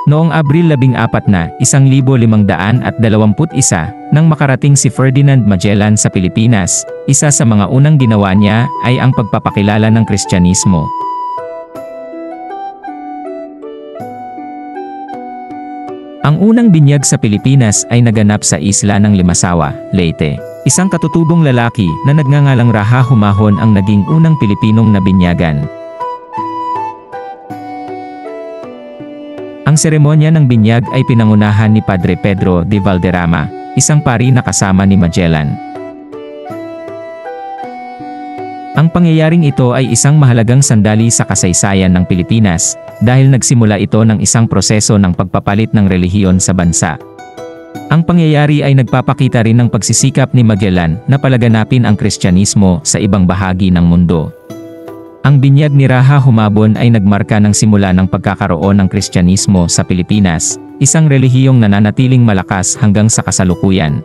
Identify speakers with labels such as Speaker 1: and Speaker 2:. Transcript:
Speaker 1: Noong Abril 14 na 1521, nang makarating si Ferdinand Magellan sa Pilipinas, isa sa mga unang ginawa niya ay ang pagpapakilala ng Kristyanismo. Ang unang binyag sa Pilipinas ay naganap sa isla ng Limasawa, Leyte. Isang katutubong lalaki na nagngangalang Raha Humahon ang naging unang Pilipinong nabinyagan. Ang seremonya ng binyag ay pinangunahan ni Padre Pedro de Valderrama, isang pari na kasama ni Magellan. Ang pangyayaring ito ay isang mahalagang sandali sa kasaysayan ng Pilipinas, dahil nagsimula ito ng isang proseso ng pagpapalit ng relihiyon sa bansa. Ang pangyayari ay nagpapakita rin ng pagsisikap ni Magellan na palaganapin ang Kristyanismo sa ibang bahagi ng mundo. Ang binyag ni Raha Humabon ay nagmarka ng simula ng pagkakaroon ng Kristyanismo sa Pilipinas, isang relihiyong nananatiling malakas hanggang sa kasalukuyan.